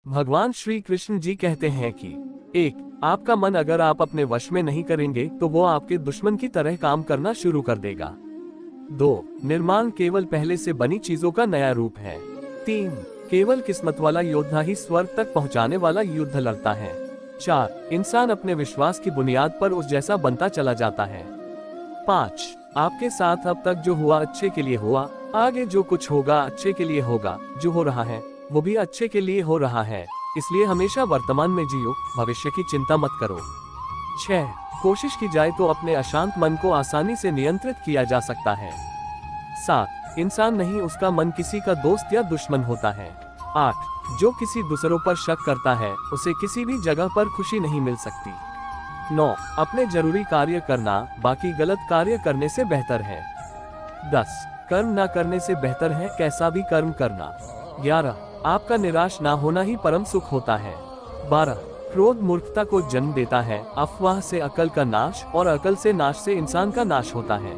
भगवान श्री कृष्ण जी कहते हैं कि 1. आपका मन अगर आप अपने वश में नहीं करेंगे तो वो आपके दुश्मन की तरह काम करना शुरू कर देगा। 2. निर्माण केवल पहले से बनी चीजों का नया रूप है। 3. केवल किस्मत वाला योद्धा ही स्वर्ग तक पहुंचाने वाला युद्ध लड़ता है। 4. इंसान अपने विश्वास की बुनियाद पर उस जैसा बनता चला जाता है। 5. आपके साथ अब तक जो हुआ अच्छे के लिए हुआ, आगे जो कुछ होगा अच्छे के लिए होगा, जो हो रहा है वो भी अच्छे के लिए हो रहा है, इसलिए हमेशा वर्तमान में जियो, भविष्य की चिंता मत करो। 6. कोशिश की जाए तो अपने अशांत मन को आसानी से नियंत्रित किया जा सकता है। 7. इंसान नहीं उसका मन किसी का दोस्त या दुश्मन होता है। 8. जो किसी दूसरों पर शक करता है उसे किसी भी जगह पर खुशी नहीं मिल सकती। 9. अपने जरूरी कार्य करना बाकी गलत कार्य करने से बेहतर है। 10. कर्म न करने से बेहतर है कैसा भी कर्म करना। 11. आपका निराश ना होना ही परम सुख होता है। 12. क्रोध मूर्खता को जन्म देता है, अफवाह से अकल का नाश और अकल से नाश से इंसान का नाश होता है।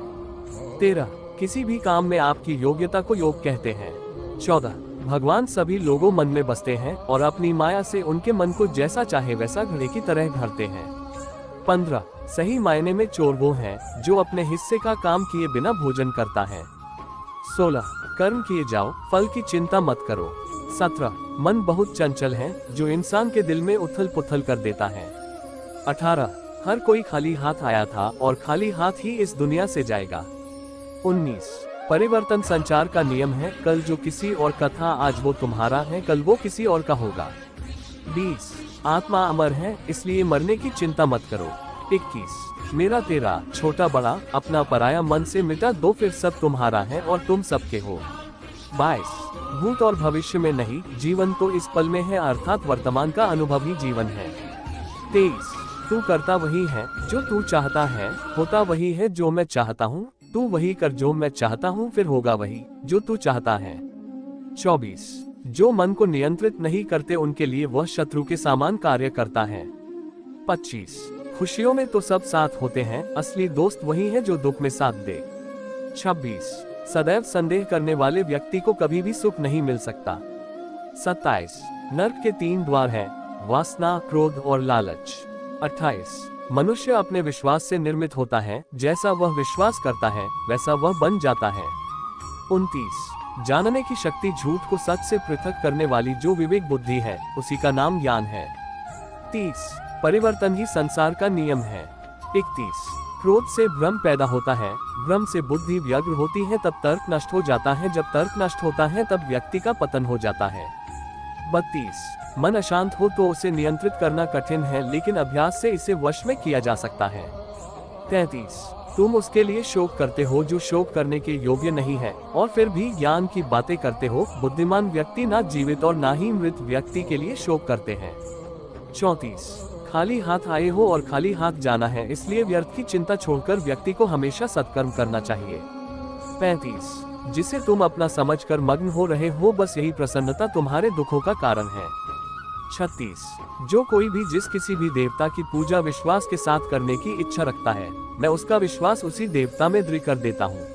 13. किसी भी काम में आपकी योग्यता को योग कहते हैं। 14. भगवान सभी लोगों मन में बसते हैं और अपनी माया से उनके मन को जैसा चाहे वैसा घड़े की तरह घड़ते हैं। 15. सही मायने में चोर वो है जो अपने हिस्से का काम किए बिना भोजन करता है। 16. कर्म किए जाओ, फल की चिंता मत करो। 17. मन बहुत चंचल है जो इंसान के दिल में उथल पुथल कर देता है। 18. हर कोई खाली हाथ आया था और खाली हाथ ही इस दुनिया से जाएगा। 19. परिवर्तन संचार का नियम है, कल जो किसी और का था आज वो तुम्हारा है, कल वो किसी और का होगा। 20. आत्मा अमर है इसलिए मरने की चिंता मत करो। 21. मेरा तेरा, छोटा बड़ा, अपना पराया मन से मिटा दो फिर सब तुम्हारा है और तुम सबके हो। 22. भूत और भविष्य में नहीं, जीवन तो इस पल में है अर्थात वर्तमान का अनुभव ही जीवन है। 23. तू करता वही है जो तू चाहता है, होता वही है जो मैं चाहता हूँ, तू वही कर जो मैं चाहता हूँ फिर होगा वही जो तू चाहता है। 24. जो मन को नियंत्रित नहीं करते उनके लिए वह शत्रु के समान कार्य करता है। 25. खुशियों में तो सब साथ होते हैं, असली दोस्त वही है जो दुख में साथ दे। 26. सदैव संदेह करने वाले व्यक्ति को कभी भी सुख नहीं मिल सकता। 27. नर्क के 3 द्वार हैं, वासना, क्रोध और लालच। 28. मनुष्य अपने विश्वास से निर्मित होता है, जैसा वह विश्वास करता है वैसा वह बन जाता है। 29. जानने की शक्ति झूठ को सच से पृथक करने वाली जो विवेक बुद्धि है उसी का नाम ज्ञान है। 30. परिवर्तन ही संसार का नियम है। 31. क्रोध से भ्रम पैदा होता है, भ्रम से बुद्धि व्यग्र होती है, तब तर्क नष्ट हो जाता है, जब तर्क नष्ट होता है तब व्यक्ति का पतन हो जाता है। 32. मन अशांत हो तो उसे नियंत्रित करना कठिन है लेकिन अभ्यास से इसे वश में किया जा सकता है। 33. तुम उसके लिए शोक करते हो जो शोक करने के योग्य नहीं है और फिर भी ज्ञान की बातें करते हो। बुद्धिमान व्यक्ति ना जीवित और ना ही मृत व्यक्ति के लिए शोक करते हैं। 34. खाली हाथ आए हो और खाली हाथ जाना है, इसलिए व्यर्थ की चिंता छोड़कर व्यक्ति को हमेशा सत्कर्म करना चाहिए। 35. जिसे तुम अपना समझकर मग्न हो रहे हो बस यही प्रसन्नता तुम्हारे दुखों का कारण है। 36. जो कोई भी जिस किसी भी देवता की पूजा विश्वास के साथ करने की इच्छा रखता है, मैं उसका विश्वास उसी देवता में दृढ़ कर देता हूँ।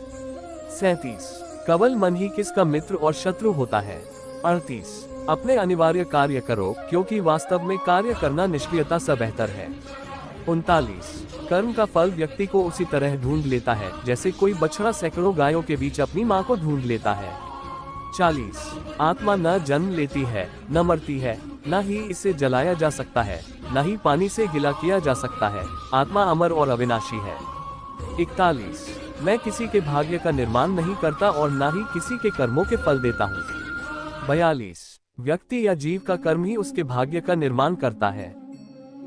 37. केवल मन ही किसका मित्र और शत्रु होता है। 38. अपने अनिवार्य कार्य करो क्योंकि वास्तव में कार्य करना निष्क्रियता से बेहतर है। 39. कर्म का फल व्यक्ति को उसी तरह ढूंढ लेता है जैसे कोई बछड़ा सैकड़ों गायों के बीच अपनी मां को ढूंढ लेता है। 40. आत्मा न जन्म लेती है, न मरती है, न ही इसे जलाया जा सकता है, न ही पानी से गिला किया जा सकता है, आत्मा अमर और अविनाशी है। 41. मैं किसी के भाग्य का निर्माण नहीं करता और न ही किसी के कर्मों के फल देता हूँ। 42. व्यक्ति या जीव का कर्म ही उसके भाग्य का निर्माण करता है।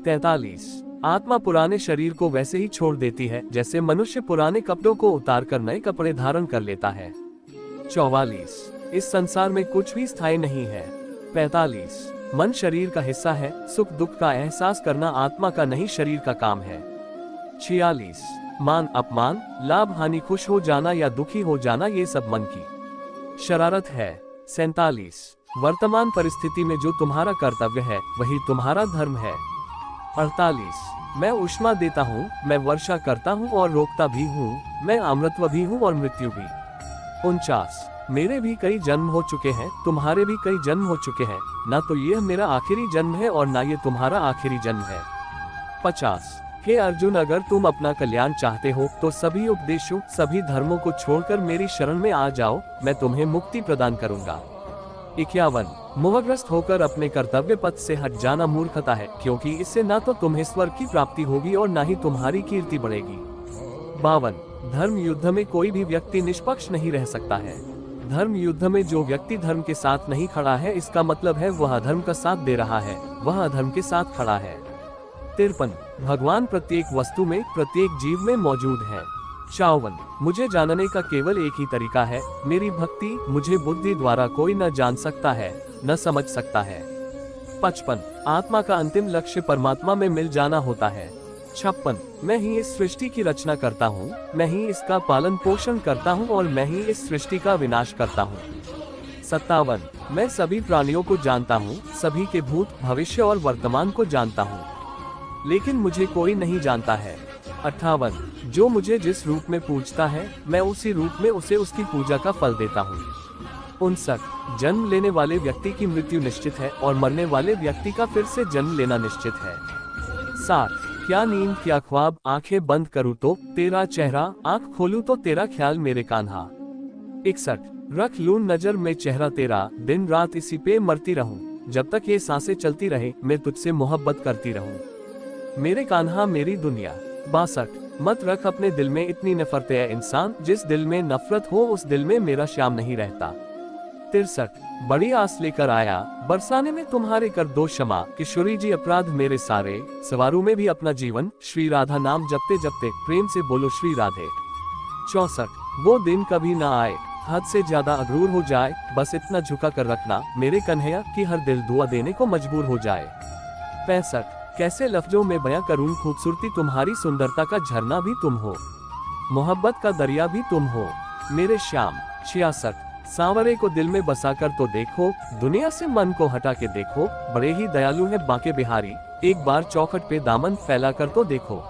43. आत्मा पुराने शरीर को वैसे ही छोड़ देती है जैसे मनुष्य पुराने कपड़ों को उतारकर नए कपड़े धारण कर लेता है। 44. इस संसार में कुछ भी स्थायी नहीं है। 45. मन शरीर का हिस्सा है, सुख दुख का एहसास करना आत्मा का नहीं शरीर का काम है। 46. मान अपमान, लाभ हानि, खुश हो जाना या दुखी हो जाना ये सब मन की शरारत है। 47. वर्तमान परिस्थिति में जो तुम्हारा कर्तव्य है वही तुम्हारा धर्म है। 48. मैं ऊष्मा देता हूँ, मैं वर्षा करता हूँ और रोकता भी हूँ, मैं अमृतत्व भी हूँ और मृत्यु भी। 49. मेरे भी कई जन्म हो चुके हैं, तुम्हारे भी कई जन्म हो चुके हैं, ना तो यह मेरा आखिरी जन्म है और ना ये तुम्हारा आखिरी जन्म है। 50। हे अर्जुन, अगर तुम अपना कल्याण चाहते हो तो सभी उपदेशों, सभी धर्मों को छोड़कर मेरी शरण में आ जाओ, मैं तुम्हें मुक्ति प्रदान करूंगा। 51। मोहग्रस्त होकर अपने कर्तव्य पथ से हट जाना मूर्खता है, क्योंकि इससे ना तो तुम्हें स्वर्ग की प्राप्ति होगी और ना ही तुम्हारी कीर्ति बढ़ेगी। 52। धर्म युद्ध में कोई भी व्यक्ति निष्पक्ष नहीं रह सकता है। धर्म युद्ध में जो व्यक्ति धर्म के साथ नहीं खड़ा है, इसका मतलब है वह अधर्म का साथ दे रहा है, वह अधर्म के साथ खड़ा है। 53। भगवान प्रत्येक वस्तु में, प्रत्येक जीव में मौजूद है। 54। मुझे जानने का केवल एक ही तरीका है, मेरी भक्ति। मुझे बुद्धि द्वारा कोई न जान सकता है, न समझ सकता है। 55। आत्मा का अंतिम लक्ष्य परमात्मा में मिल जाना होता है। 56। मैं ही इस सृष्टि की रचना करता हूँ, मैं ही इसका पालन पोषण करता हूँ और मैं ही इस सृष्टि का विनाश करता हूँ। 57। मैं सभी प्राणियों को जानता हूँ, सभी के भूत, भविष्य और वर्तमान को जानता हूँ, लेकिन मुझे कोई नहीं जानता है। 58। जो मुझे जिस रूप में पूजता है, मैं उसी रूप में उसे उसकी पूजा का फल देता हूँ। 59। जन्म लेने वाले व्यक्ति की मृत्यु निश्चित है और मरने वाले व्यक्ति का फिर से जन्म लेना निश्चित है। 60। क्या नींद, क्या ख्वाब, आंखें बंद करूँ तो तेरा चेहरा, आंख खोलूं तो तेरा ख्याल मेरे कान्हा। 61। रख लूं नजर में चेहरा तेरा, दिन रात इसी पे मरती रहूं, जब तक ये सांसें चलती रहे मैं तुझसे मोहब्बत करती रहूं, मेरे कान्हा मेरी दुनिया। 62। मत रख अपने दिल में इतनी नफरत है इंसान, जिस दिल में नफरत हो उस दिल में मेरा श्याम नहीं रहता। 63। बड़ी आस लेकर आया, बरसाने में तुम्हारे कर दो क्षमा, किशोरी जी अपराध मेरे सारे, सवारों में भी अपना जीवन, श्री राधा नाम जपते जपते प्रेम से बोलो श्री राधे। 64। वो दिन कभी ना आए, हद से ज्यादा अगरूर हो जाए, बस इतना झुका कर रखना मेरे कन्हैया कि हर दिल दुआ देने को मजबूर हो जाए। 65। कैसे लफ्जों में बयां करूं खूबसूरती तुम्हारी, सुंदरता का झरना भी तुम हो, मोहब्बत का दरिया भी तुम हो, मेरे श्याम। 66। सांवरे को दिल में बसाकर तो देखो, दुनिया से मन को हटा के देखो, बड़े ही दयालु हैं बांके बिहारी, एक बार चौखट पे दामन फैला कर तो देखो।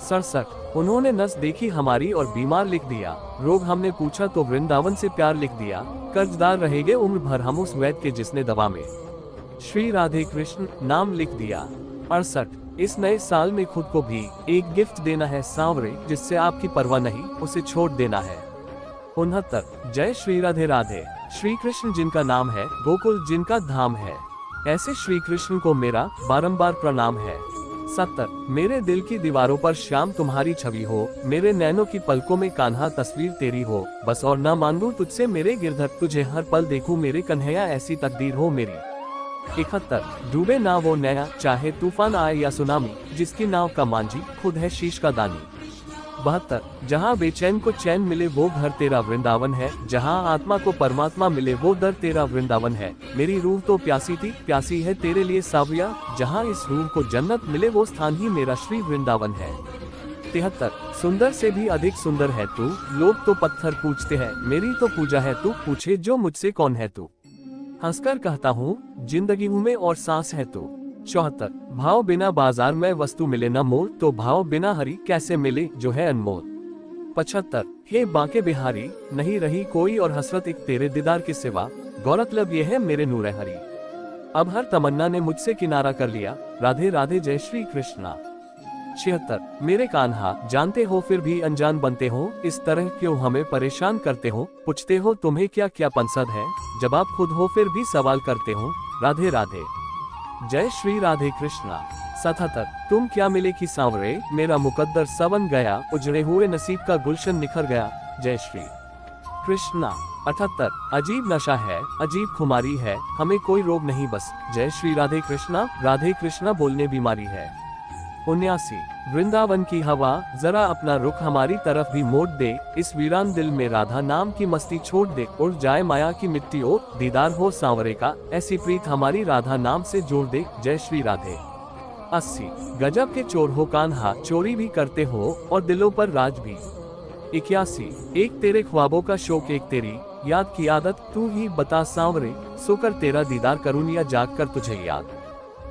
67। उन्होंने नस देखी हमारी और बीमार लिख दिया, रोग हमने पूछा तो वृंदावन से प्यार लिख दिया, कर्जदार रहेंगे उम्र भर हम उस वैद्य के जिसने दवा में श्री राधे कृष्ण नाम लिख दिया। 68। इस नए साल में खुद को भी एक गिफ्ट देना है सांवरे, जिससे आपकी परवाह नहीं उसे छोड़ देना है। 69। जय श्री राधे राधे, श्री कृष्ण जिनका नाम है, गोकुल जिनका धाम है, ऐसे श्री कृष्ण को मेरा बारंबार प्रणाम है। 70। मेरे दिल की दीवारों पर श्याम तुम्हारी छवि हो, मेरे नैनों की पलकों में कान्हा तस्वीर तेरी हो, बस और ना मांगू तुझसे मेरे गिरधर, तुझे हर पल देखूं मेरे कन्हैया, ऐसी तकदीर हो मेरी। 71। डूबे ना वो नैया, चाहे तूफान आए या सुनामी, जिसकी नाव का मांझी खुद है शीश का दानी। 72। जहाँ बेचैन को चैन मिले वो घर तेरा वृंदावन है, जहाँ आत्मा को परमात्मा मिले वो दर तेरा वृंदावन है, मेरी रूह तो प्यासी थी, प्यासी है तेरे लिए सावरिया, जहाँ इस रूह को जन्नत मिले वो स्थान ही मेरा श्री वृंदावन है। 73। सुंदर से भी अधिक सुंदर है तू, लोग तो पत्थर पूछते हैं, मेरी तो पूजा है तू, पूछे जो मुझसे कौन है तू, हंसकर कहता हूँ जिंदगी हूँ मैं और सांस है तू। 74। भाव बिना बाजार में वस्तु मिले न मोल, तो भाव बिना हरि कैसे मिले जो है अनमोल। 75। हे बांके बिहारी, नहीं रही कोई और हसरत एक तेरे दीदार के सिवा, गौरतलब ये है मेरे नूरे हरि, अब हर तमन्ना ने मुझसे किनारा कर लिया, राधे राधे जय श्री कृष्णा। 76। मेरे कान्हा, जानते हो फिर भी अनजान बनते हो, इस तरह क्यों हमें परेशान करते हो, पूछते हो तुम्हें क्या क्या पंसद है, जब आप खुद हो फिर भी सवाल करते हो, राधे राधे जय श्री राधे कृष्णा। 77। तुम क्या मिले कि सांवरे, मेरा मुकद्दर सवन गया, उजड़े हुए नसीब का गुलशन निखर गया, जय श्री कृष्णा। 78। अजीब नशा है, अजीब खुमारी है, हमें कोई रोग नहीं बस, जय श्री राधे कृष्णा बोलने बीमारी है। 79। वृंदावन की हवा, जरा अपना रुख हमारी तरफ भी मोड़ दे, इस वीरान दिल में राधा नाम की मस्ती छोड़ दे, उड़ जाए माया की मिट्टी ओ, दीदार हो सांवरे का, ऐसी प्रीत हमारी राधा नाम से जोड़ दे, जय श्री राधे। 80। गजब के चोर हो कान्हा, चोरी भी करते हो और दिलों पर राज भी। 81। एक तेरे ख्वाबों का शौक, एक तेरी याद की आदत, तू ही बता सांवरे, सोकर तेरा दीदार करूं या जाग कर तुझे याद।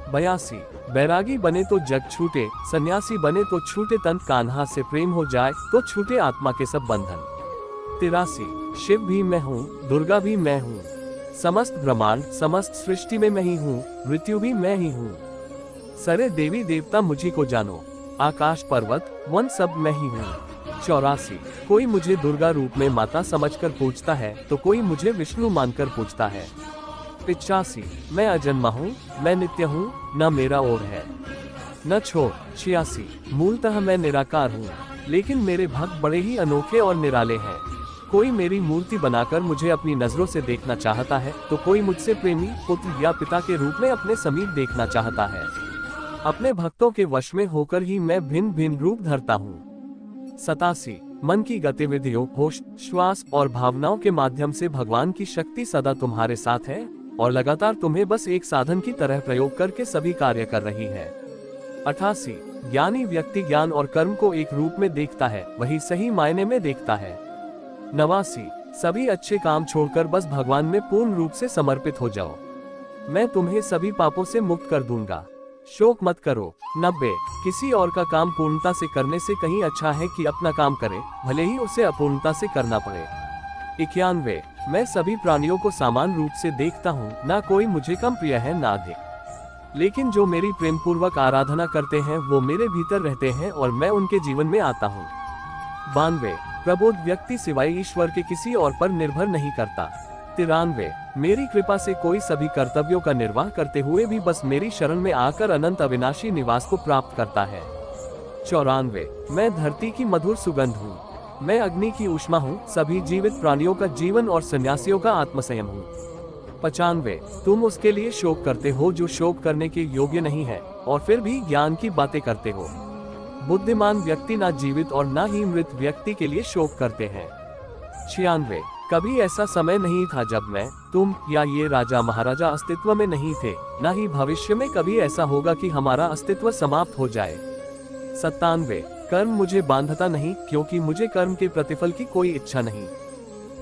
82। बैरागी बने तो जग छूटे, सन्यासी बने तो छूटे तन, कान्हा से प्रेम हो जाए तो छूटे आत्मा के सब बंधन। 83। शिव भी मैं हूँ, दुर्गा भी मैं हूँ, समस्त ब्रह्मांड समस्त सृष्टि में मैं ही हूँ, मृत्यु भी मैं ही हूँ। सारे देवी देवता मुझी को जानो, आकाश पर्वत वन सब मैं ही हूँ। 84 कोई मुझे दुर्गा रूप में माता समझकर पूछता है तो कोई मुझे विष्णु मानकर पूछता है। 85 मैं अजन्मा हूँ, मैं नित्य हूँ, न मेरा और है न छोड़। 86 मूलतः मैं निराकार हूँ, लेकिन मेरे भक्त बड़े ही अनोखे और निराले हैं। कोई मेरी मूर्ति बनाकर मुझे अपनी नजरों से देखना चाहता है तो कोई मुझसे प्रेमी पुत्र या पिता के रूप में अपने समीप देखना चाहता है। अपने भक्तों के वश में होकर ही मैं भिन्न भिन्न रूप धरता हूँ। 87 मन की गतिविधियों, होश, श्वास और भावनाओं के माध्यम से भगवान की शक्ति सदा तुम्हारे साथ है और लगातार तुम्हें बस एक साधन की तरह प्रयोग करके सभी कार्य कर रही है। 88 ज्ञानी व्यक्ति ज्ञान और कर्म को एक रूप में देखता है, वही सही मायने में देखता है। 89 सभी अच्छे काम छोड़कर बस भगवान में पूर्ण रूप से समर्पित हो जाओ, मैं तुम्हें सभी पापों से मुक्त कर दूंगा, शोक मत करो। 90 किसी और का काम पूर्णता से करने से कहीं अच्छा है कि अपना काम करे, भले ही उसे अपूर्णता से करना पड़े। 91 मैं सभी प्राणियों को समान रूप से देखता हूँ, ना कोई मुझे कम प्रिय है ना अधिक, लेकिन जो मेरी प्रेम पूर्वक आराधना करते हैं वो मेरे भीतर रहते हैं और मैं उनके जीवन में आता हूँ। 92 प्रबोध व्यक्ति सिवाय ईश्वर के किसी और पर निर्भर नहीं करता। 93 मेरी कृपा से कोई सभी कर्तव्यों का निर्वाह करते हुए भी बस मेरी शरण में आकर अनंत अविनाशी निवास को प्राप्त करता है। 94 मैं धरती की मधुर सुगंध हूँ, मैं अग्नि की ऊष्मा हूँ, सभी जीवित प्राणियों का जीवन और सन्यासियों का आत्मसंयम हूँ। 95 तुम उसके लिए शोक करते हो जो शोक करने के योग्य नहीं है और फिर भी ज्ञान की बातें करते हो। बुद्धिमान व्यक्ति ना जीवित और ना ही मृत व्यक्ति के लिए शोक करते हैं। 96 कभी ऐसा समय नहीं था जब मैं, तुम या ये राजा महाराजा अस्तित्व में नहीं थे, ना ही भविष्य में कभी ऐसा होगा कि हमारा अस्तित्व समाप्त हो जाए। 97 कर्म मुझे बांधता नहीं क्योंकि मुझे कर्म के प्रतिफल की कोई इच्छा नहीं।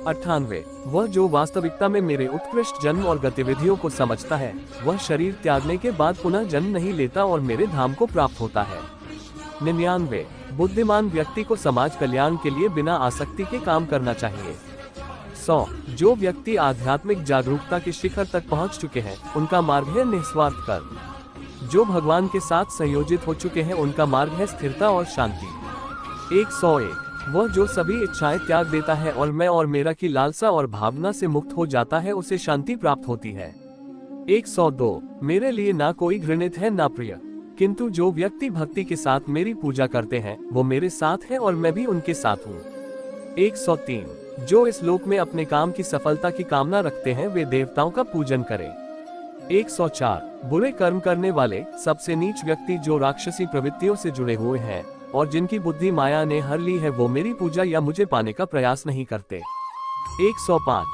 98 वह जो वास्तविकता में मेरे उत्कृष्ट जन्म और गतिविधियों को समझता है, वह शरीर त्यागने के बाद पुनः जन्म नहीं लेता और मेरे धाम को प्राप्त होता है। 99 बुद्धिमान व्यक्ति को समाज कल्याण के लिए बिना आसक्ति के काम करना चाहिए। 100 जो व्यक्ति आध्यात्मिक जागरूकता के शिखर तक पहुंच चुके हैं उनका मार्ग है निस्वार्थ कर्म, जो भगवान के साथ संयोजित हो चुके हैं उनका मार्ग है स्थिरता और शांति। 101 वह जो सभी इच्छाएं त्याग देता है और मैं और मेरा की लालसा और भावना से मुक्त हो जाता है, उसे शांति प्राप्त होती है। 102 मेरे लिए ना कोई घृणित है ना प्रिय, किंतु जो व्यक्ति भक्ति के साथ मेरी पूजा करते हैं वो मेरे साथ हैं और मैं भी उनके साथ हूँ। 103 जो इस लोक में अपने काम की सफलता की कामना रखते हैं वे देवताओं का पूजन करें। 104 बुरे कर्म करने वाले सबसे नीच व्यक्ति जो राक्षसी प्रवृत्तियों से जुड़े हुए हैं और जिनकी बुद्धि माया ने हर ली है वो मेरी पूजा या मुझे पाने का प्रयास नहीं करते। 105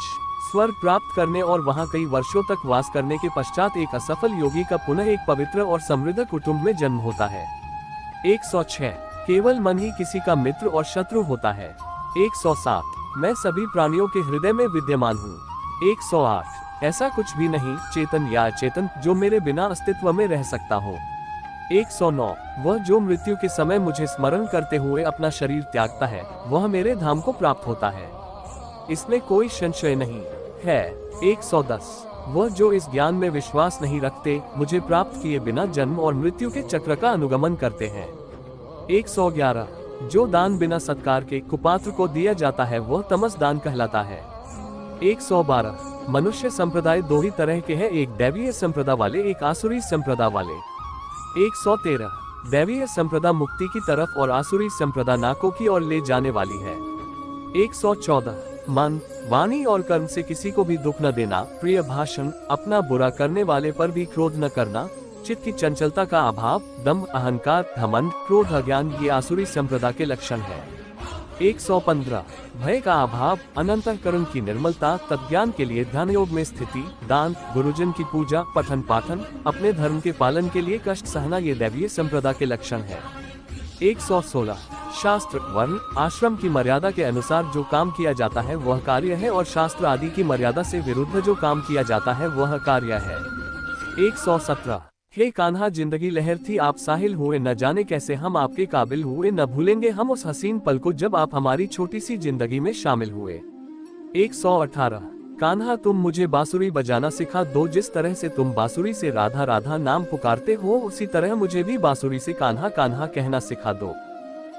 स्वर्ग प्राप्त करने और वहां कई वर्षों तक वास करने के पश्चात एक असफल योगी का पुनः एक पवित्र और समृद्ध कुटुंब में जन्म होता है। 106 केवल मन ही किसी का मित्र और शत्रु होता है। 107 मैं सभी प्राणियों के हृदय में विद्यमान हूँ। 108 ऐसा कुछ भी नहीं, चेतन या अचेतन, जो मेरे बिना अस्तित्व में रह सकता हो। 109 वह जो मृत्यु के समय मुझे स्मरण करते हुए अपना शरीर त्यागता है वह मेरे धाम को प्राप्त होता है, इसमें कोई संशय नहीं है। 110 वह जो इस ज्ञान में विश्वास नहीं रखते, मुझे प्राप्त किए बिना जन्म और मृत्यु के चक्र का अनुगमन करते हैं। 111 जो दान बिना सत्कार के कुपात्र को दिया जाता है वह तमस दान कहलाता है। 112 मनुष्य संप्रदाय दो ही तरह के हैं, एक दैवीय संप्रदा वाले, एक आसुरी संप्रदा वाले। 113 दैवीय संप्रदा मुक्ति की तरफ और आसुरी संप्रदा नाकों की ओर ले जाने वाली है। 114 मन, वाणी और कर्म से किसी को भी दुख न देना, प्रिय भाषण, अपना बुरा करने वाले पर भी क्रोध न करना, चित्त की चंचलता का अभाव, दम्भ, अहंकार, घमंड, क्रोध, अज्ञान ये आसुरी संप्रदा के लक्षण है। 115 भय का अभाव, अनंतकरण की निर्मलता, तत्ज्ञान के लिए ध्यान योग में स्थिति, दान, गुरुजन की पूजा, पठन पाठन, अपने धर्म के पालन के लिए कष्ट सहना ये दैवीय संप्रदा के लक्षण है। 116 शास्त्र, वर्ण, आश्रम की मर्यादा के अनुसार जो काम किया जाता है वह कार्य है और शास्त्र आदि की मर्यादा से विरुद्ध जो काम किया जाता है वह कार्य है। 117 हे कान्हा, जिंदगी लहर थी आप साहिल हुए, न जाने कैसे हम आपके काबिल हुए, न भूलेंगे हम उस हसीन पल को जब आप हमारी छोटी सी जिंदगी में शामिल हुए। 118 कान्हा तुम मुझे बांसुरी बजाना सिखा दो, जिस तरह से तुम बांसुरी से राधा राधा नाम पुकारते हो उसी तरह मुझे भी बांसुरी से कान्हा कान्हा कहना सिखा दो।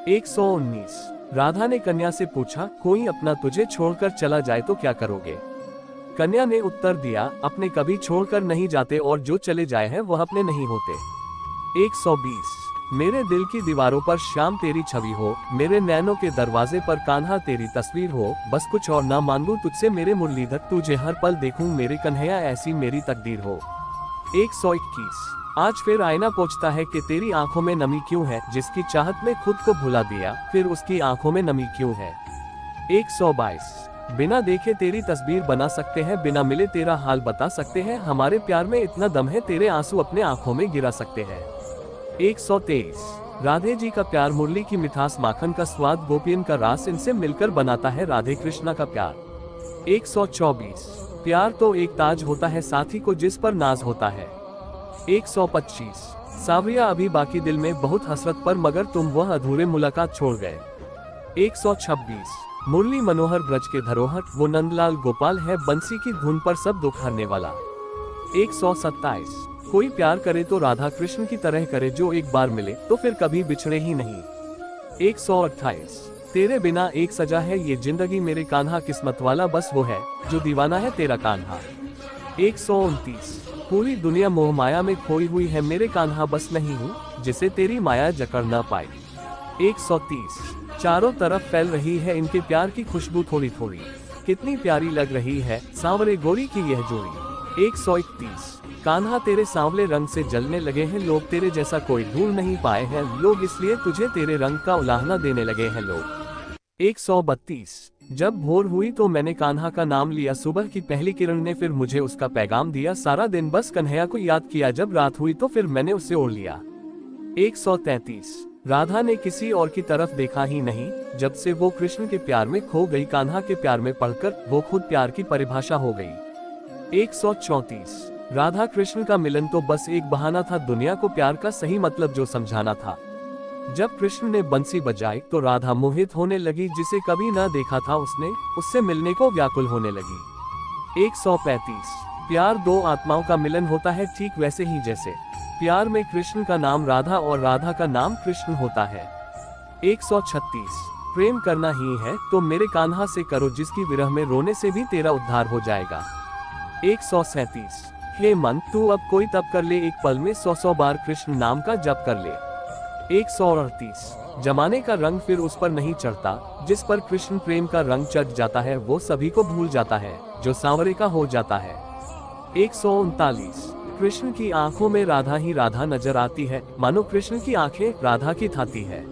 119 राधा ने कन्या से पूछा, कोई अपना तुझे छोड़कर चला जाए तो क्या करोगे? कन्या ने उत्तर दिया, अपने कभी छोड़कर नहीं जाते और जो चले जाए हैं वह अपने नहीं होते। 120 मेरे दिल की दीवारों पर श्याम तेरी छवि हो, मेरे नैनों के दरवाजे पर कान्हा तेरी तस्वीर हो, बस कुछ और ना मांगू तुझसे मेरे मुरलीधर, तुझे हर पल देखूं मेरे कन्हैया, ऐसी मेरी तकदीर हो। 121 आज फिर आईना पूछता है कि तेरी आंखों में नमी क्यों है, जिसकी चाहत में खुद को भुला दिया फिर उसकी आंखों में नमी क्यों है। 122 बिना देखे तेरी तस्वीर बना सकते हैं, बिना मिले तेरा हाल बता सकते हैं, हमारे प्यार में इतना दम है तेरे आंसू अपने आंखों में गिरा सकते हैं। 123 राधे जी का प्यार मुरली की मिठास, माखन का स्वाद, गोपियन का रास, इनसे मिलकर बनाता है राधे कृष्णा का प्यार। 124 प्यार तो एक ताज होता है साथी को जिस पर नाज होता है। 125 सावरिया अभी बाकी दिल में बहुत हसरत पर, मगर तुम वह अधूरे मुलाकात छोड़ गए। 126 मुरली मनोहर ब्रज के धरोहर, वो नंदलाल गोपाल है, बंसी की धुन पर सब दुख हरने वाला। 127 कोई प्यार करे तो राधा कृष्ण की तरह करे, जो एक बार मिले तो फिर कभी बिछड़े ही नहीं। 128 तेरे बिना एक सजा है ये जिंदगी, मेरे कान्हा किस्मत वाला बस वो है जो दीवाना है तेरा कान्हा। 129 पूरी दुनिया मोह माया में खोई हुई है, मेरे कान्हा बस नहीं हूँ जिसे तेरी माया जकड़ ना पाई। 130 चारों तरफ फैल रही है इनके प्यार की खुशबू थोड़ी थोड़ी, कितनी प्यारी लग रही है सांवरे गोरी की यह जोड़ी। 131 कान्हा तेरे सांवले रंग से जलने लगे हैं लोग, तेरे जैसा कोई ढूंढ नहीं पाए हैं लोग, इसलिए तुझे तेरे रंग का उलाहना देने लगे हैं लोग। 132 जब भोर हुई तो मैंने कान्हा का नाम लिया, सुबह की पहली किरण ने फिर मुझे उसका पैगाम दिया, सारा दिन बस कन्हैया को याद किया, जब रात हुई तो फिर मैंने उसे ओढ़ लिया। 133 राधा ने किसी और की तरफ देखा ही नहीं, जब से वो कृष्ण के प्यार में खो गई, कान्हा के प्यार में पढ़कर वो खुद प्यार की परिभाषा हो गई। 134 राधा कृष्ण का मिलन तो बस एक बहाना था, दुनिया को प्यार का सही मतलब जो समझाना था। जब कृष्ण ने बंसी बजाई तो राधा मोहित होने लगी, जिसे कभी ना देखा था उसने उससे मिलने को व्याकुल होने लगी। 135 प्यार दो आत्माओं का मिलन होता है, ठीक वैसे ही जैसे प्यार में कृष्ण का नाम राधा और राधा का नाम कृष्ण होता है। 136 प्रेम करना ही है तो मेरे कान्हा से करो, जिसकी विरह में रोने से भी तेरा उद्धार हो जाएगा। 137 हे मन तू अब कोई तप कर ले, एक पल में 100 बार कृष्ण नाम का जप कर ले। 138 जमाने का रंग फिर उस पर नहीं चढ़ता, जिस पर कृष्ण प्रेम का रंग चढ़ जाता है वो सभी को भूल जाता है जो सांवरे का हो जाता है। 139 कृष्ण की आंखों में राधा ही राधा नजर आती है, मानो कृष्ण की आंखें राधा की थाती है।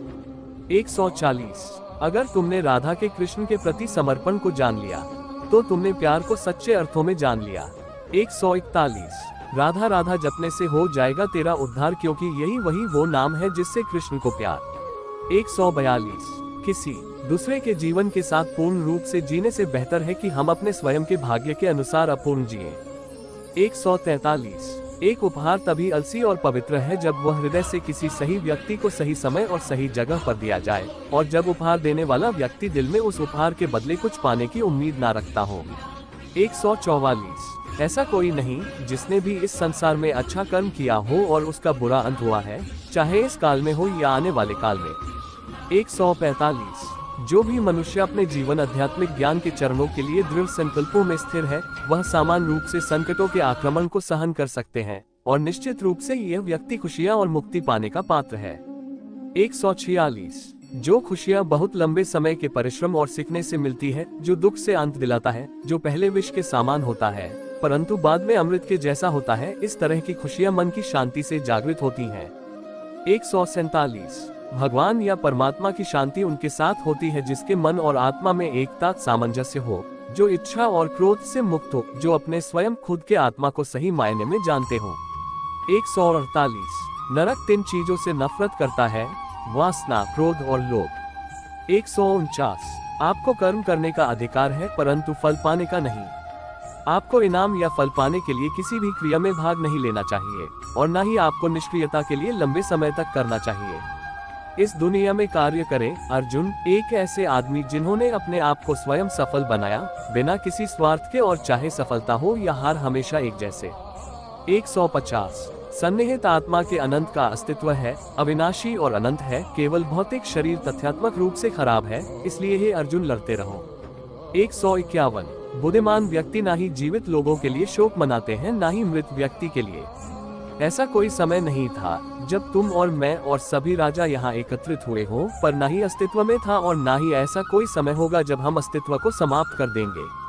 140 अगर तुमने राधा के कृष्ण के प्रति समर्पण को जान लिया तो तुमने प्यार को सच्चे अर्थों में जान लिया। 141 राधा राधा जपने से हो जाएगा तेरा उद्धार, क्योंकि यही वही वो नाम है जिससे कृष्ण को प्यार। 142 किसी दूसरे के जीवन के साथ पूर्ण रूप से जीने से बेहतर है कि हम अपने स्वयं के भाग्य के अनुसार अपूर्ण जिए। 143 एक उपहार तभी अलसी और पवित्र है जब वह हृदय से किसी सही व्यक्ति को सही समय और सही जगह पर दिया जाए, और जब उपहार देने वाला व्यक्ति दिल में उस उपहार के बदले कुछ पाने की उम्मीद ना रखता हो। 144 ऐसा कोई नहीं जिसने भी इस संसार में अच्छा कर्म किया हो और उसका बुरा अंत हुआ है, चाहे इस काल में हो या आने वाले काल में। 145 जो भी मनुष्य अपने जीवन आध्यात्मिक ज्ञान के चरणों के लिए दृढ़ संकल्पों में स्थिर है, वह समान रूप से संकटों के आक्रमण को सहन कर सकते हैं, और निश्चित रूप से यह व्यक्ति खुशियां और मुक्ति पाने का पात्र है। 146 जो खुशियां बहुत लंबे समय के परिश्रम और सीखने से मिलती है, जो दुख से अंत दिलाता है, जो पहले विष के समान होता है परंतु बाद में अमृत के जैसा होता है, इस तरह की खुशियां मन की शांति से जागृत होती हैं। 147 भगवान या परमात्मा की शांति उनके साथ होती है जिसके मन और आत्मा में एकता सामंजस्य हो, जो इच्छा और क्रोध से मुक्त हो, जो अपने स्वयं खुद के आत्मा को सही मायने में जानते हो। 148 नरक 3 चीजों से नफरत करता है, वासना, क्रोध और लोभ। 149 आपको कर्म करने का अधिकार है परंतु फल पाने का नहीं। आपको इनाम या फल पाने के लिए किसी भी क्रिया में भाग नहीं लेना चाहिए, और न ही आपको निष्क्रियता के लिए लंबे समय तक करना चाहिए। इस दुनिया में कार्य करें। अर्जुन एक ऐसे आदमी जिन्होंने अपने आप को स्वयं सफल बनाया, बिना किसी स्वार्थ के, और चाहे सफलता हो या हार हमेशा एक जैसे। 150 सन्निहित आत्मा के अनंत का अस्तित्व है, अविनाशी और अनंत है। केवल भौतिक शरीर तथ्यात्मक रूप से खराब है, इसलिए हे अर्जुन लड़ते रहो। 151 बुद्धिमान व्यक्ति ना ही जीवित लोगों के लिए शोक मनाते हैं, ना ही मृत व्यक्ति के लिए। ऐसा कोई समय नहीं था जब तुम और मैं और सभी राजा यहाँ एकत्रित हुए हो, पर ना ही अस्तित्व में था और ना ही ऐसा कोई समय होगा जब हम अस्तित्व को समाप्त कर देंगे।